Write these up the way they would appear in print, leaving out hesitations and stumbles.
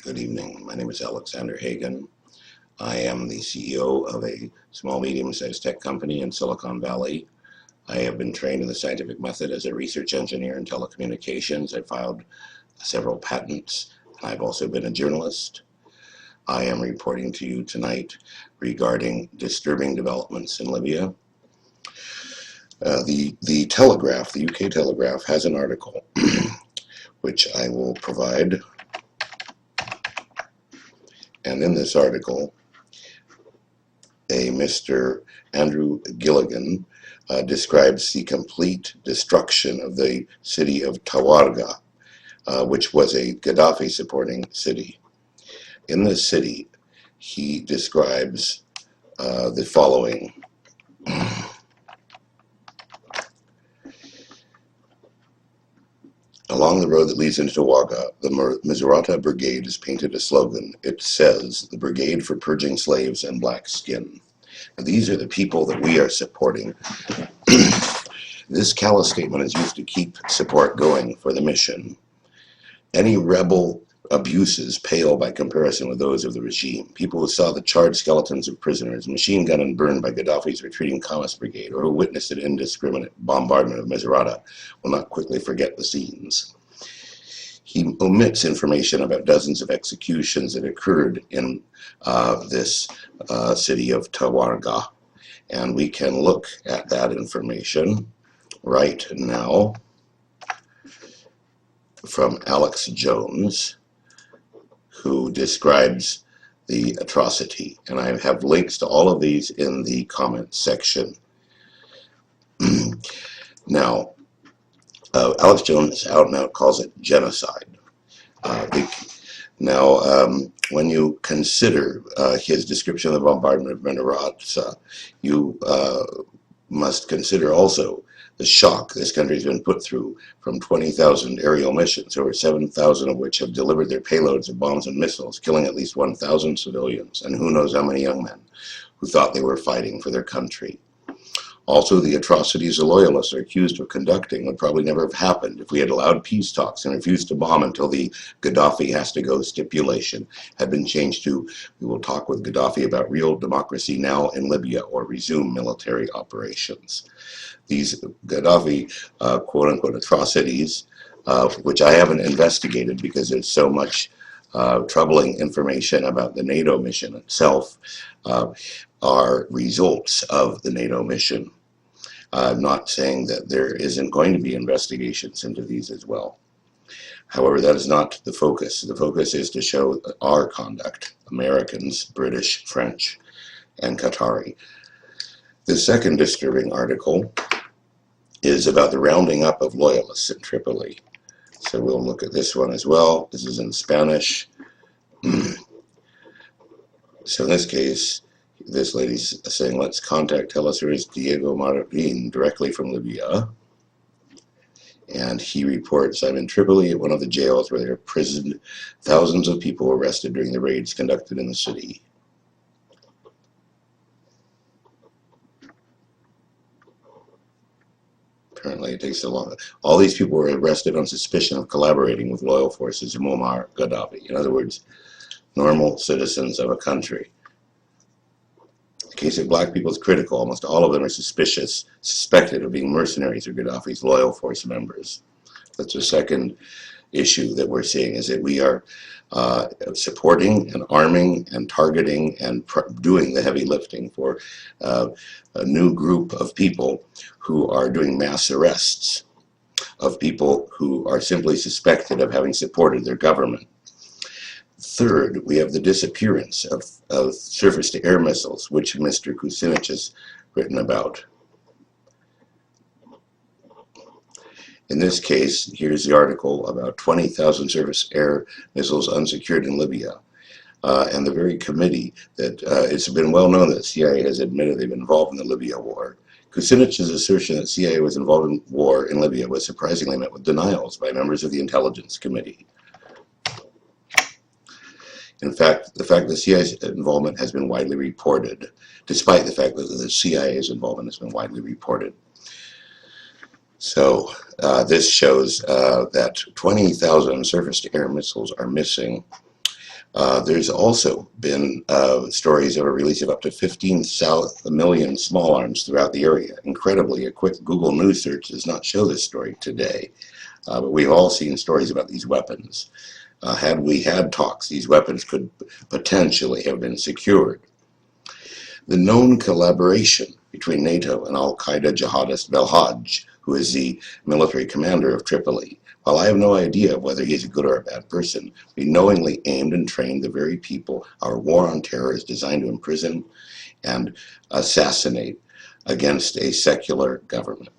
Good evening. My name is Alexander Hagan. I am the CEO of a small, medium-sized tech company in Silicon Valley. I have been trained in the scientific method as a research engineer in telecommunications. I filed several patents. I've also been a journalist. I am reporting to you tonight regarding disturbing developments in Libya. The Telegraph, the UK Telegraph, has an article which I will provide. And in this article, a Mr. Andrew Gilligan describes the complete destruction of the city of Tawargha, which was a Gaddafi-supporting city. In this city, he describes the following. Along the road that leads into Tawargha, the Misrata Brigade has painted a slogan. It says, "The Brigade for Purging Slaves and Black Skin." Now, these are the people that we are supporting. This callous statement is used to keep support going for the mission. Any rebel abuses pale by comparison with those of the regime. People who saw the charred skeletons of prisoners, machine gunned and burned by Gaddafi's retreating Qamis Brigade, or who witnessed an indiscriminate bombardment of Misrata will not quickly forget the scenes. He omits information about dozens of executions that occurred in this city of Tawargha, and we can look at that information right now from Alex Jones, who describes the atrocity. And I have links to all of these in the comment section. Now, Alex Jones out and out calls it genocide. When you consider his description of the bombardment of Misrata, you must consider also the shock this country has been put through from 20,000 aerial missions, over 7,000 of which have delivered their payloads of bombs and missiles, killing at least 1,000 civilians, and who knows how many young men who thought they were fighting for their country. Also, the atrocities the loyalists are accused of conducting would probably never have happened if we had allowed peace talks and refused to bomb until the Gaddafi has to go stipulation had been changed to, "We will talk with Gaddafi about real democracy now in Libya or resume military operations." These Gaddafi quote-unquote atrocities, which I haven't investigated because there's so much troubling information about the NATO mission itself, are results of the NATO mission. I'm not saying that there isn't going to be investigations into these as well. However, that is not the focus. The focus is to show our conduct, Americans, British, French, and Qatari. The second disturbing article is about the rounding up of loyalists in Tripoli. So we'll look at this one as well. This is in Spanish. So in this case, this lady's saying, "Let's contact Telesur's Diego Marin directly from Libya." And he reports, "I'm in Tripoli at one of the jails where they're imprisoned. Thousands of people were arrested during the raids conducted in the city." Apparently it takes so long. All these people were arrested on suspicion of collaborating with loyal forces of Muammar Gaddafi. In other words, normal citizens of a country. The case of black people is critical. Almost all of them are suspected of being mercenaries or Gaddafi's loyal force members. That's the second issue that we're seeing, is that we are supporting and arming and targeting and doing the heavy lifting for a new group of people who are doing mass arrests of people who are simply suspected of having supported their government. Third, we have the disappearance of surface-to-air missiles, which Mr. Kucinich has written about. In this case, here's the article about 20,000 surface-air missiles unsecured in Libya. And the very committee that it's been well known that CIA has admitted they've been involved in the Libya war. Kucinich's assertion that CIA was involved in war in Libya was surprisingly met with denials by members of the Intelligence Committee. In fact, the fact that CIA's involvement has been widely reported, despite the fact that the CIA's involvement has been widely reported. So this shows that 20,000 surface-to-air missiles are missing. There's also been stories of a release of up to 15 million small arms throughout the area. Incredibly, a quick Google News search does not show this story today, but we've all seen stories about these weapons. Had we had talks, these weapons could potentially have been secured. The known collaboration between NATO and al-Qaeda jihadist Belhaj, who is the military commander of Tripoli. While I have no idea of whether he's a good or a bad person, we knowingly aimed and trained the very people our war on terror is designed to imprison and assassinate against a secular government.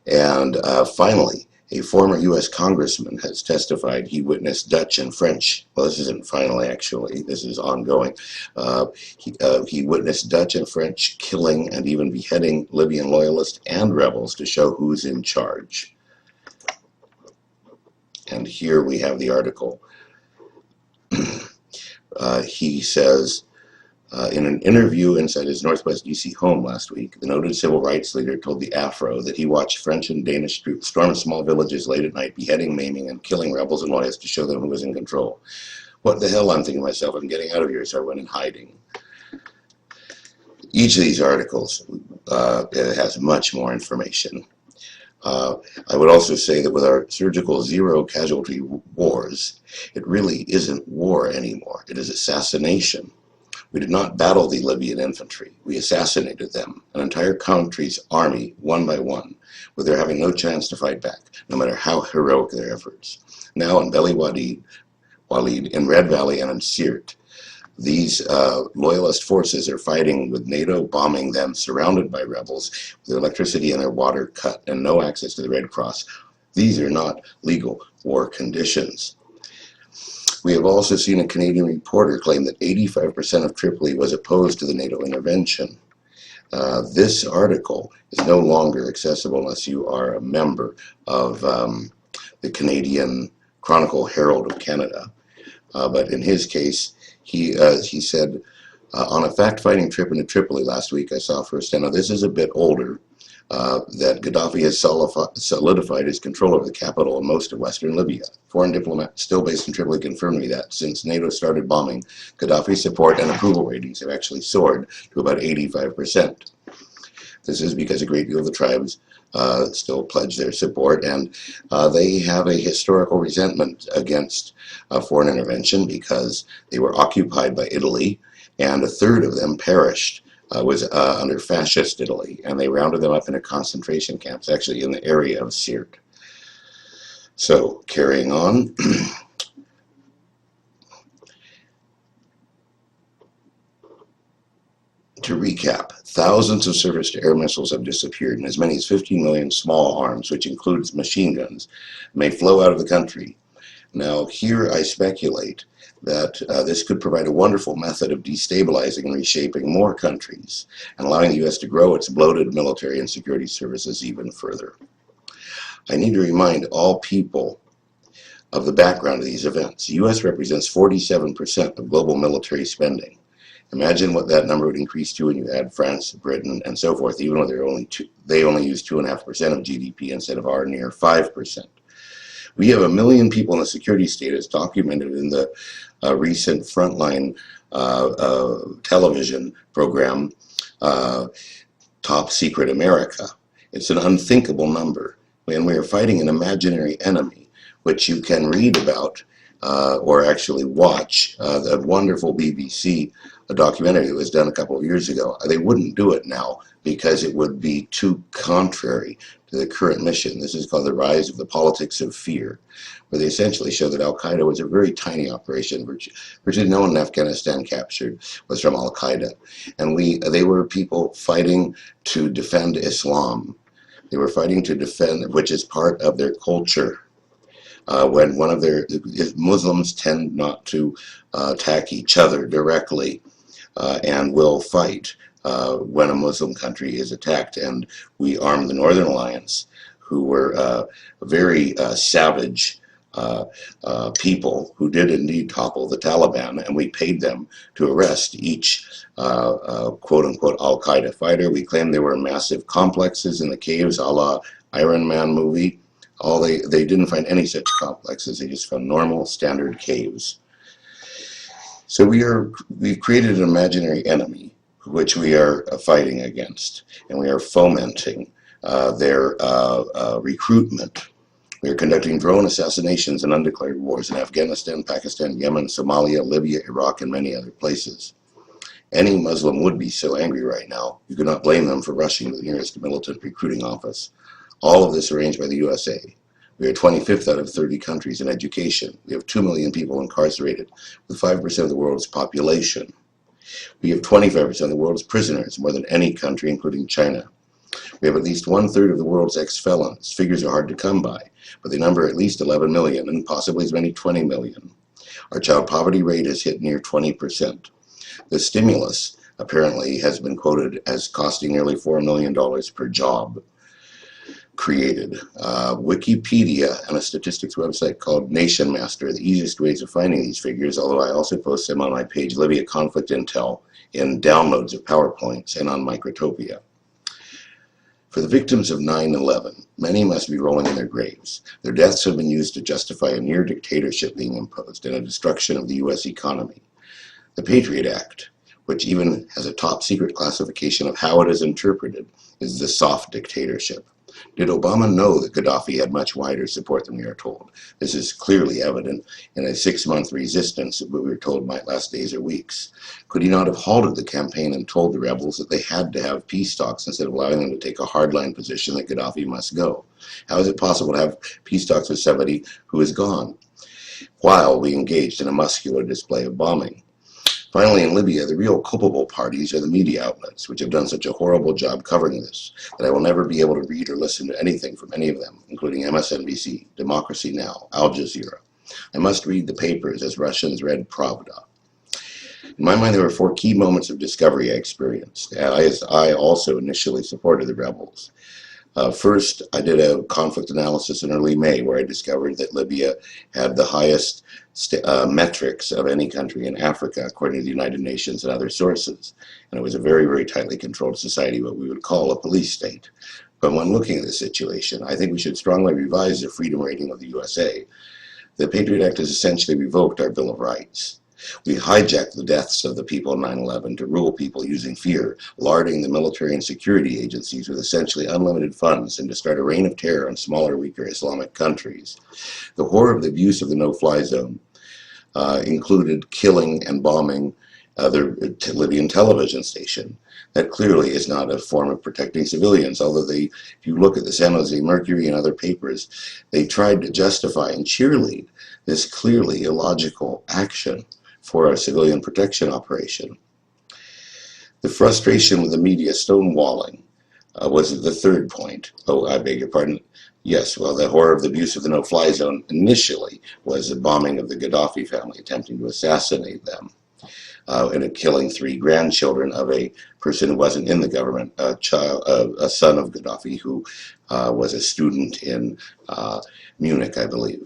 And finally, a former U.S. congressman has testified he witnessed Dutch and French, well, this isn't finally actually, this is ongoing, he witnessed Dutch and French killing and even beheading Libyan loyalists and rebels to show who's in charge. And here we have the article. He says, in an interview inside his Northwest DC home last week, the noted civil rights leader told the Afro that he watched French and Danish troops storm small villages late at night, beheading, maiming, and killing rebels and loyalists to show them who was in control. What the hell, I'm thinking to myself, I'm getting out of here, so I went in hiding. Each of these articles has much more information. I would also say that with our surgical zero casualty wars, it really isn't war anymore. It is assassination. We did not battle the Libyan infantry. We assassinated them, an entire country's army, one by one, with their having no chance to fight back, no matter how heroic their efforts. Now in Beli Walid, in Red Valley, and in Sirte, these loyalist forces are fighting with NATO, bombing them, surrounded by rebels, with their electricity and their water cut, and no access to the Red Cross. These are not legal war conditions. We have also seen a Canadian reporter claim that 85% of Tripoli was opposed to the NATO intervention. This article is no longer accessible unless you are a member of the Canadian Chronicle Herald of Canada. But in his case, he said, on a fact-finding trip into Tripoli last week, I saw firsthand, now this is a bit older, that Gaddafi has solidified his control over the capital and most of western Libya. Foreign diplomats still based in Tripoli confirmed to me that since NATO started bombing, Gaddafi's support and approval ratings have actually soared to about 85%. This is because a great deal of the tribes still pledge their support, and they have a historical resentment against foreign intervention because they were occupied by Italy, and a third of them perished. Was under fascist Italy, and they rounded them up into concentration camps, actually in the area of Sirte. So, carrying on. To recap, thousands of surface-to-air missiles have disappeared, and as many as 15 million small arms, which includes machine guns, may flow out of the country. Now, here I speculate that this could provide a wonderful method of destabilizing and reshaping more countries and allowing the U.S. to grow its bloated military and security services even further. I need to remind all people of the background of these events. The U.S. represents 47% of global military spending. Imagine what that number would increase to when you add France, Britain, and so forth, even though they only use 2.5% of GDP instead of our near 5%. We have 1 million people in the security state, as documented in the recent Frontline television program, Top Secret America. It's an unthinkable number. And we are fighting an imaginary enemy, which you can read about or actually watch. The wonderful BBC documentary that was done a couple of years ago. They wouldn't do it now because it would be too contrary to the current mission. This is called The Rise of the Politics of Fear, where they essentially show that Al-Qaeda was a very tiny operation. Virtually no one in Afghanistan captured was from Al-Qaeda. And they were people fighting to defend Islam. They were fighting to defend, which is part of their culture. When Muslims tend not to attack each other directly and will fight when a Muslim country is attacked. And we armed the Northern Alliance, who were very savage people who did indeed topple the Taliban, and we paid them to arrest each quote-unquote Al-Qaeda fighter. We claimed there were massive complexes in the caves, a la Iron Man movie. They didn't find any such complexes. They just found normal, standard caves. So we've created an imaginary enemy which we are fighting against, and we are fomenting their recruitment. We are conducting drone assassinations and undeclared wars in Afghanistan, Pakistan, Yemen, Somalia, Libya, Iraq, and many other places. Any Muslim would be so angry right now, you could not blame them for rushing to the nearest militant recruiting office. All of this arranged by the USA. We are 25th out of 30 countries in education. We have 2 million people incarcerated, with 5% of the world's population. We have 25% of the world's prisoners, more than any country, including China. We have at least 1/3 of the world's ex-felons. Figures are hard to come by, but they number at least 11 million, and possibly as many 20 million. Our child poverty rate has hit near 20%. The stimulus apparently has been quoted as costing nearly $4 million per job created. Wikipedia and a statistics website called Nation Master are the easiest ways of finding these figures, although I also post them on my page Libya Conflict Intel in downloads of PowerPoints and on Microtopia. For the victims of 9/11, many must be rolling in their graves. Their deaths have been used to justify a near dictatorship being imposed and a destruction of the U.S. economy. The Patriot Act, which even has a top secret classification of how it is interpreted, is the soft dictatorship. Did Obama know that Gaddafi had much wider support than we are told? This is clearly evident in a 6-month resistance that we were told might last days or weeks. Could he not have halted the campaign and told the rebels that they had to have peace talks instead of allowing them to take a hardline position that Gaddafi must go? How is it possible to have peace talks with somebody who is gone, while we engaged in a muscular display of bombing? Finally, in Libya, the real culpable parties are the media outlets, which have done such a horrible job covering this that I will never be able to read or listen to anything from any of them, including MSNBC, Democracy Now!, Al Jazeera. I must read the papers as Russians read Pravda. In my mind, there were 4 key moments of discovery I experienced, as I also initially supported the rebels. First, I did a conflict analysis in early May where I discovered that Libya had the highest metrics of any country in Africa, according to the United Nations and other sources. And it was a very, very tightly controlled society, what we would call a police state. But when looking at the situation, I think we should strongly revise the freedom rating of the USA. The Patriot Act has essentially revoked our Bill of Rights. We hijacked the deaths of the people in 9/11 to rule people using fear, larding the military and security agencies with essentially unlimited funds, and to start a reign of terror on smaller, weaker Islamic countries. The horror of the abuse of the no-fly zone included killing and bombing the Libyan television station. That clearly is not a form of protecting civilians, although if you look at the San Jose Mercury and other papers, they tried to justify and cheerlead this clearly illogical action for our civilian protection operation. The frustration with the media stonewalling was the third point. Oh, I beg your pardon. Yes, well, the horror of the abuse of the no-fly zone initially was the bombing of the Gaddafi family, attempting to assassinate them, and killing 3 grandchildren of a person who wasn't in the government, a son of Gaddafi who was a student in Munich, I believe.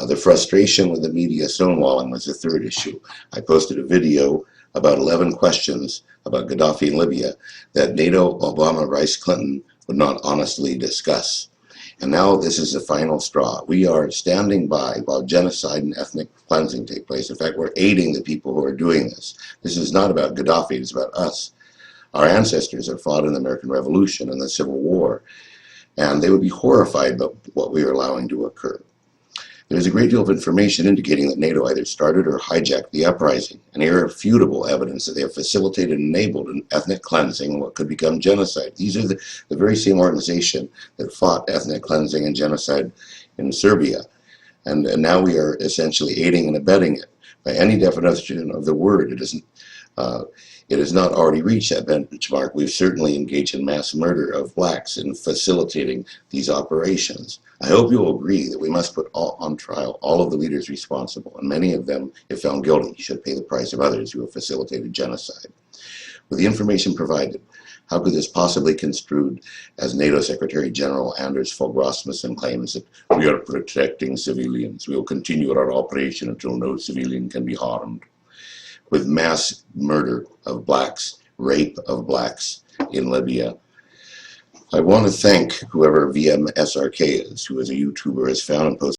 The frustration with the media stonewalling was the third issue. I posted a video about 11 questions about Gaddafi in Libya that NATO, Obama, Rice, Clinton would not honestly discuss. And now this is the final straw. We are standing by while genocide and ethnic cleansing take place. In fact, we're aiding the people who are doing this. This is not about Gaddafi, it's about us. Our ancestors have fought in the American Revolution and the Civil War, and they would be horrified by what we are allowing to occur. There is a great deal of information indicating that NATO either started or hijacked the uprising, and irrefutable evidence that they have facilitated and enabled an ethnic cleansing and what could become genocide. These are the very same organization that fought ethnic cleansing and genocide in Serbia. And now we are essentially aiding and abetting it. By any definition of the word, it has not already reached that benchmark. We've certainly engaged in mass murder of blacks in facilitating these operations. I hope you will agree that we must put on trial all of the leaders responsible, and many of them, if found guilty, should pay the price of others who have facilitated genocide. With the information provided, how could this possibly construed as NATO Secretary General Anders Fogh Rasmussen claims that we are protecting civilians? We will continue our operation until no civilian can be harmed. With mass murder of blacks, rape of blacks in Libya, I want to thank whoever VMSRK is, who as a YouTuber has found and posted